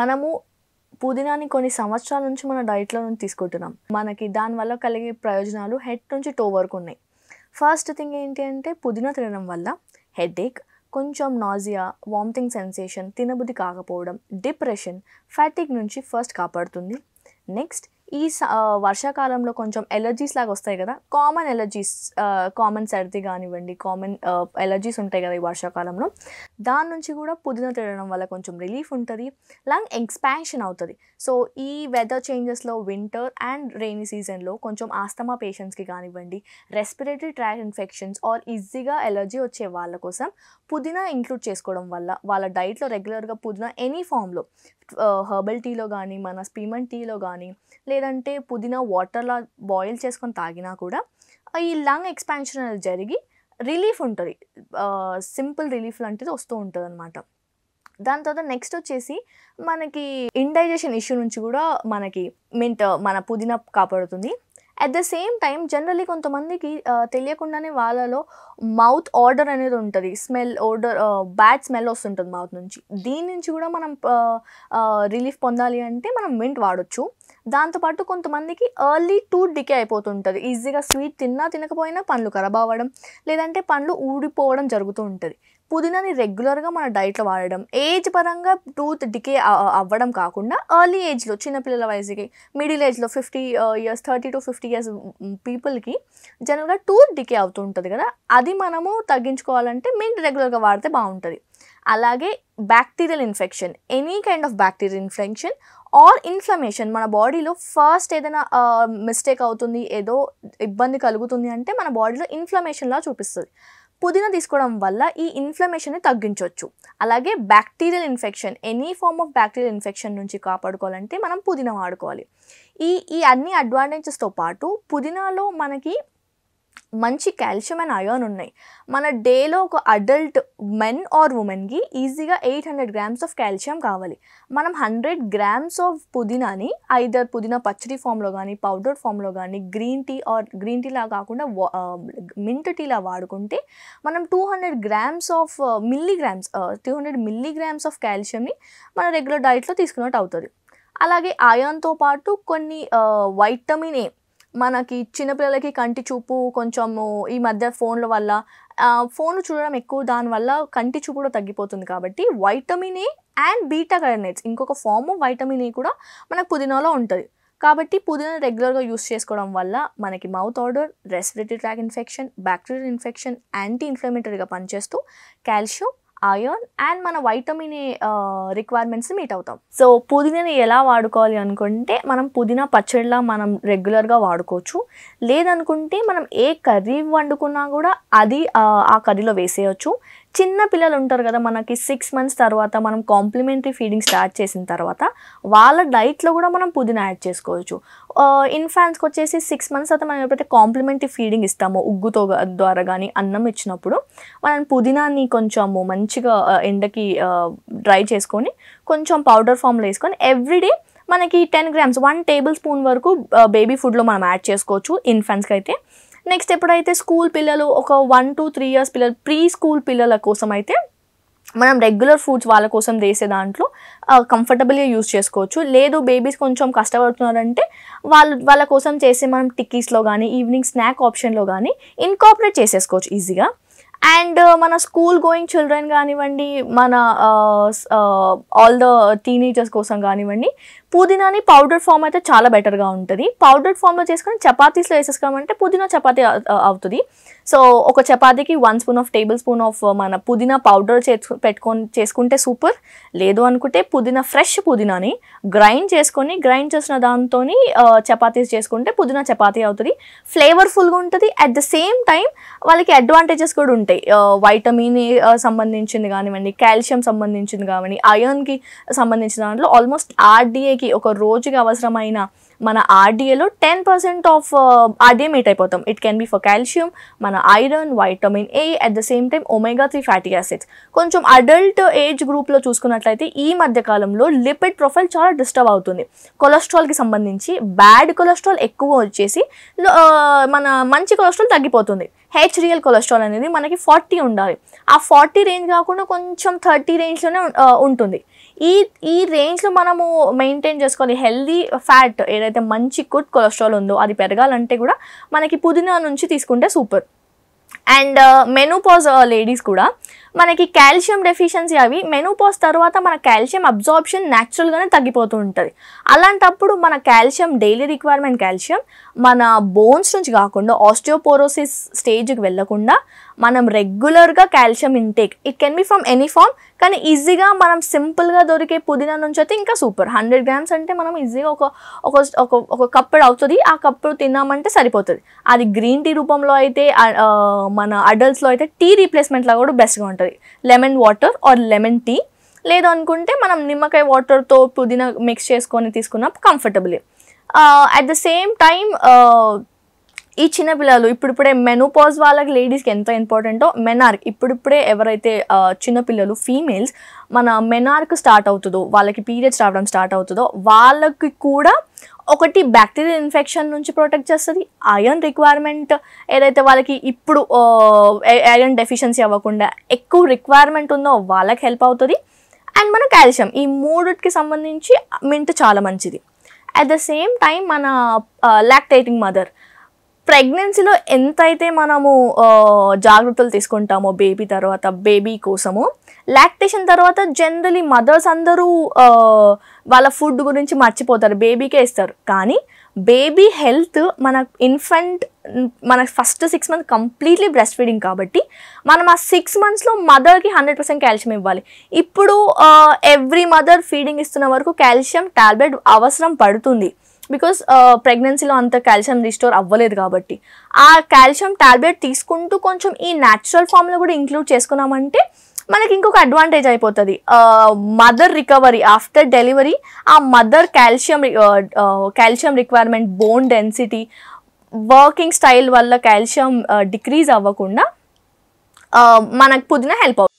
మనము పుదీనాని కొన్ని సంవత్సరాల నుంచి మన డైట్లో నుంచి తీసుకుంటున్నాం. మనకి దానివల్ల కలిగే ప్రయోజనాలు హెడ్ నుంచి టో వరకు ఉన్నాయి. ఫస్ట్ థింగ్ ఏంటి అంటే పుదీనా తినడం వల్ల హెడేక్, కొంచెం నాజియా, వామిటింగ్ సెన్సేషన్, తినబుద్ధి కాకపోవడం, డిప్రెషన్, ఫ్యాటిక్ నుంచి ఫస్ట్ కాపాడుతుంది. నెక్స్ట్ ఈ వర్షాకాలంలో కొంచెం ఎలర్జీస్ లాగా వస్తాయి కదా, కామన్ ఎలర్జీస్, కామన్ సర్ది కానివ్వండి, కామన్ ఎలర్జీస్ ఉంటాయి కదా ఈ వర్షాకాలంలో, దాని నుంచి కూడా పుదీనా తినడం వల్ల కొంచెం రిలీఫ్ ఉంటుంది, లంగ్ ఎక్స్పాన్షన్ అవుతుంది. సో ఈ వెదర్ చేంజెస్లో వింటర్ అండ్ రెయినీ సీజన్లో కొంచెం ఆస్తమా పేషెంట్స్కి కానివ్వండి, రెస్పిరేటరీ ట్రాక్ ఇన్ఫెక్షన్స్ ఆర్ ఈజీగా ఎలర్జీ వచ్చే వాళ్ళ కోసం పుదీనా ఇంక్లూడ్ చేసుకోవడం వల్ల వాళ్ళ డైట్లో రెగ్యులర్గా పుదీనా ఎనీ ఫామ్లో, హెర్బల్ టీలో కానీ, మన స్పీమంట్ టీలో కానీ, లేదంటే పుదీనా వాటర్లా బాయిల్ చేసుకొని తాగినా కూడా ఈ లంగ్ ఎక్స్పాన్షన్ అనేది జరిగి రిలీఫ్ ఉంటుంది, సింపుల్ రిలీఫ్ లాంటిది వస్తూ ఉంటుంది అనమాట. దాని తర్వాత నెక్స్ట్ వచ్చేసి మనకి ఇండైజెషన్ ఇష్యూ నుంచి కూడా మనకి మన పుదీనా కాపాడుతుంది. At the same time generally కొంతమందికి తెలియకుండానే వాళ్ళలో మౌత్ ఆర్డర్ అనేది ఉంటుంది, స్మెల్ ఆర్డర్, బ్యాడ్ స్మెల్ వస్తుంటుంది మౌత్ నుంచి. దీని నుంచి కూడా మనం రిలీఫ్ పొందాలి అంటే మనం మింట్ వాడచ్చు. దాంతోపాటు కొంతమందికి ఎర్లీ టూత్ డికే అయిపోతుంటుంది, ఈజీగా స్వీట్ తినకపోయినా పండ్లు ఖరాబ్ అవ్వడం, లేదంటే పండ్లు ఊడిపోవడం జరుగుతూ ఉంటుంది. పుదీనాని రెగ్యులర్గా మన డైట్లో వాడడం ఏజ్ పరంగా టూత్ డికే అవ్వడం కాకుండా ఎర్లీ ఏజ్లో చిన్నపిల్లల వయసుకి, మిడిల్ ఏజ్లో 50 years 30 to 50 years పీపుల్కి జనరల్గా టూత్ డికే అవుతూ ఉంటుంది కదా, అది మనము తగ్గించుకోవాలంటే మింట్ రెగ్యులర్గా వాడితే బాగుంటుంది. అలాగే bacterial infection, any kind of bacterial infection or inflammation, మన బాడీలో ఫస్ట్ ఏదైనా మిస్టేక్ అవుతుంది, ఏదో ఇబ్బంది కలుగుతుంది అంటే మన బాడీలో ఇన్ఫ్లమేషన్లా చూపిస్తుంది. పుదీనా తీసుకోవడం వల్ల ఈ ఇన్ఫ్లమేషన్ని తగ్గించవచ్చు. అలాగే bacterial infection, any form of bacterial infection నుంచి కాపాడుకోవాలంటే మనం పుదీనా వాడుకోవాలి. ఈ అన్ని అడ్వాంటేజెస్తో పాటు పుదీనాలో మనకి మంచి కాల్షియం అండ్ ఐరన్ ఉన్నాయి. మన డేలో ఒక అడల్ట్ మెన్ ఆర్ ఉమెన్కి ఈజీగా 800 grams ఆఫ్ కాల్షియం కావాలి. మనం 100 grams ఆఫ్ పుదీనాని ఐదర్ పుదీనా పచ్చడి ఫామ్లో కానీ, పౌడర్ ఫామ్లో కానీ, గ్రీన్ టీలా కాకుండా మింట్ టీలా వాడుకుంటే మనం 200 milligrams ఆఫ్ కాల్షియంని మన రెగ్యులర్ డైట్లో తీసుకున్నట్టు అవుతుంది. అలాగే ఐరన్తో పాటు కొన్ని వైటమిన్ ఏ, మనకి చిన్నపిల్లలకి కంటి చూపు కొంచెము ఈ మధ్య ఫోన్ల వల్ల ఫోన్లు చూడడం ఎక్కువ, దానివల్ల కంటి చూపు కూడా తగ్గిపోతుంది. కాబట్టి వైటమిన్ ఏ అండ్ బీటా కరోటినాయిడ్స్, ఇంకొక ఫామ్ ఆఫ్ వైటమిన్ ఏ కూడా మనకు పుదీనాలో ఉంటుంది. కాబట్టి పుదీనా రెగ్యులర్గా యూస్ చేసుకోవడం వల్ల మనకి mouth odour, respiratory tract infection, bacterial infection, anti ఇన్ఫ్లమేటరీగా పనిచేస్తూ కాల్షియం, ఐరన్ అండ్ మన వైటమిన్ ఏ రిక్వైర్మెంట్స్ మీట్ అవుతాం. సో పుదీనాని ఎలా వాడుకోవాలి అనుకుంటే మనం పుదీనా పచ్చడిలా మనం రెగ్యులర్గా వాడుకోవచ్చు. లేదనుకుంటే మనం ఏ కర్రీ వండుకున్నా కూడా అది ఆ కర్రీలో వేసేయచ్చు. చిన్న పిల్లలు ఉంటారు కదా, మనకి 6 months తర్వాత మనం కాంప్లిమెంటరీ ఫీడింగ్ స్టార్ట్ చేసిన తర్వాత వాళ్ళ డైట్లో కూడా మనం పుదీనా యాడ్ చేసుకోవచ్చు. ఇన్ఫాంట్స్కి వచ్చేసి 6 months తర్వాత మనం ఎప్పుడైతే కాంప్లిమెంటరీ ఫీడింగ్ ఇస్తామో ఉగ్గుతో ద్వారా కానీ అన్నం ఇచ్చినప్పుడు మనం పుదీనాని కొంచెము మంచిగా ఎండకి డ్రై చేసుకొని కొంచెం పౌడర్ ఫామ్లో వేసుకొని ఎవ్రీడే మనకి 10 grams 1 tablespoon వరకు బేబీ ఫుడ్లో మనం యాడ్ చేసుకోవచ్చు ఇన్ఫాంట్స్కి అయితే. నెక్స్ట్ ఎప్పుడైతే స్కూల్ పిల్లలు ఒక 1 to 3 years పిల్లలు, ప్రీ స్కూల్ పిల్లల కోసం అయితే మనం రెగ్యులర్ ఫుడ్స్ వాళ్ళ కోసం వేసే దాంట్లో కంఫర్టబుల్గా యూస్ చేసుకోవచ్చు. లేదు బేబీస్ కొంచెం కష్టపడుతున్నారంటే వాళ్ళ కోసం చేసే మనం టిక్కీస్లో కానీ, ఈవినింగ్ స్నాక్ ఆప్షన్లో కానీ ఇన్కార్పొరేట్ చేసేసుకోవచ్చు ఈజీగా. అండ్ మన స్కూల్ గోయింగ్ చిల్డ్రన్ కానివ్వండి, మన ఆల్ ద టీనేజర్స్ కోసం కానివ్వండి, పుదీనాని పౌడర్ ఫామ్ అయితే చాలా బెటర్గా ఉంటుంది. పౌడర్ ఫామ్లో చేసుకొని చపాతీస్లో వేసేసుకోమంటే పుదీనా చపాతీ అవుతుంది. సో ఒక చపాతీకి 1 spoon ఆఫ్ tablespoon ఆఫ్ మన పుదీనా పౌడర్ చేసుకుంటే సూపర్. లేదు అనుకుంటే ఫ్రెష్ పుదీనాని గ్రైండ్ చేసిన దాంతో చపాతీస్ చేసుకుంటే పుదీనా చపాతీ అవుతుంది. ఫ్లేవర్ఫుల్గా ఉంటుంది. అట్ ద సేమ్ టైం వాళ్ళకి అడ్వాంటేజెస్ కూడా ఉంటాయి. వైటమిన్ ఏ సంబంధించింది కానివ్వండి, కాల్షియం సంబంధించింది కానివ్వండి, ఐరన్కి సంబంధించిన దాంట్లో ఆల్మోస్ట్ RDAకి ఒక రోజుకి అవసరమైన మన ఆర్డీఏలో 10% ఆఫ్ ఆర్డీఏ మీట్ అయిపోతాం. It can be for calcium, మన iron, vitamin A, at the same time omega-3 fatty acids. కొంచెం అడల్ట్ ఏజ్ గ్రూప్లో చూసుకున్నట్లయితే ఈ మధ్య కాలంలో లిపిడ్ ప్రొఫైల్ చాలా డిస్టర్బ్ అవుతుంది. కొలెస్ట్రాల్కి సంబంధించి బ్యాడ్ కొలెస్ట్రాల్ ఎక్కువ వచ్చేసి మన మంచి కొలెస్ట్రాల్ తగ్గిపోతుంది. హెచ్డిఎల్ కొలెస్ట్రాల్ అనేది మనకి 40 ఉండాలి. ఆ 40 రేంజ్ కాకుండా కొంచెం 30 రేంజ్లోనే ఉంటుంది. ఈ రేంజ్లో మనము మెయింటైన్ చేసుకోవాలి. హెల్దీ ఫ్యాట్ ఏదైతే మంచి గుడ్ కొలెస్ట్రాల్ ఉందో అది పెరగాలంటే కూడా మనకి పుదీనా నుంచి తీసుకుంటే సూపర్. అండ్ మెనోపాజ్ లేడీస్ కూడా మనకి కాల్షియం డెఫిషియన్సీ అవి మెనోపాజ్ తర్వాత మన కాల్షియం అబ్జార్ప్షన్ న్యాచురల్గానే తగ్గిపోతూ ఉంటుంది. అలాంటప్పుడు మన కాల్షియం డైలీ రిక్వైర్మెంట్ కాల్షియం మన బోన్స్ నుంచి కాకుండా ఆస్టియోపోరోసిస్ స్టేజ్కి వెళ్ళకుండా మనం రెగ్యులర్గా calcium intake, it can be from any form, కానీ ఈజీగా మనం సింపుల్గా దొరికే పుదీనా నుంచి అయితే ఇంకా సూపర్. 100 grams అంటే మనం ఈజీగా ఒక కప్పుడు అవుతుంది. ఆ కప్పుడు తిన్నామంటే సరిపోతుంది. అది గ్రీన్ టీ రూపంలో అయితే మన అడల్ట్స్లో అయితే టీ రీప్లేస్మెంట్లా కూడా బెస్ట్గా ఉంటుంది. Lemon water or lemon tea, లేదు అనుకుంటే మనం నిమ్మకాయ వాటర్తో పుదీనా మిక్స్ చేసుకొని తీసుకున్నాం comfortable. At the same time ఈ చిన్నపిల్లలు ఇప్పుడిప్పుడే మెనోపాజ్ వాళ్ళకి లేడీస్కి ఎంత ఇంపార్టెంటో మెనార్క్ ఇప్పుడిప్పుడే ఎవరైతే చిన్నపిల్లలు ఫీమేల్స్ మన మెనార్క్ స్టార్ట్ అవుతుందో, వాళ్ళకి పీరియడ్స్ రావడం స్టార్ట్ అవుతుందో వాళ్ళకి కూడా ఒకటి బ్యాక్టీరియల్ ఇన్ఫెక్షన్ నుంచి ప్రొటెక్ట్ చేస్తుంది. ఐరన్ రిక్వైర్మెంట్ ఏదైతే వాళ్ళకి ఇప్పుడు ఐరన్ డెఫిషియన్సీ అవ్వకుండా ఎక్కువ రిక్వైర్మెంట్ ఉందో వాళ్ళకి హెల్ప్ అవుతుంది. అండ్ మన కాల్షియం ఈ మూడిటికి సంబంధించి మింట్ చాలా మంచిది. అట్ ద సేమ్ టైం మన లాక్టేటింగ్ మదర్ ప్రెగ్నెన్సీలో ఎంతైతే మనము జాగ్రత్తలు తీసుకుంటామో బేబీ తర్వాత బేబీ కోసము, లాక్టేషన్ తర్వాత జనరలీ మదర్స్ అందరూ వాళ్ళ ఫుడ్ గురించి మర్చిపోతారు, బేబీకే ఇస్తారు. కానీ బేబీ హెల్త్ మన ఇన్ఫెంట్ మన first 6 months completely breast feeding కాబట్టి మనం ఆ 6 monthsలో మదర్కి 100% కాల్షియం ఇవ్వాలి. ఇప్పుడు ఎవ్రీ మదర్ ఫీడింగ్ ఇస్తున్న వరకు కాల్షియం టాబ్లెట్ అవసరం పడుతుంది. బికాస్ ప్రెగ్నెన్సీలో అంత కాల్షియం రిస్టోర్ అవ్వలేదు కాబట్టి ఆ కాల్షియం టాబ్లెట్ తీసుకుంటూ కొంచెం ఈ న్యాచురల్ ఫామ్లో కూడా ఇంక్లూడ్ చేసుకున్నామంటే మనకి ఇంకొక అడ్వాంటేజ్ అయిపోతుంది. మదర్ రికవరీ ఆఫ్టర్ డెలివరీ, ఆ mother calcium requirement, bone density, working style వల్ల కాల్షియం డిక్రీజ్ అవ్వకుండా మనకు పుదీనా హెల్ప్ అవుతుంది.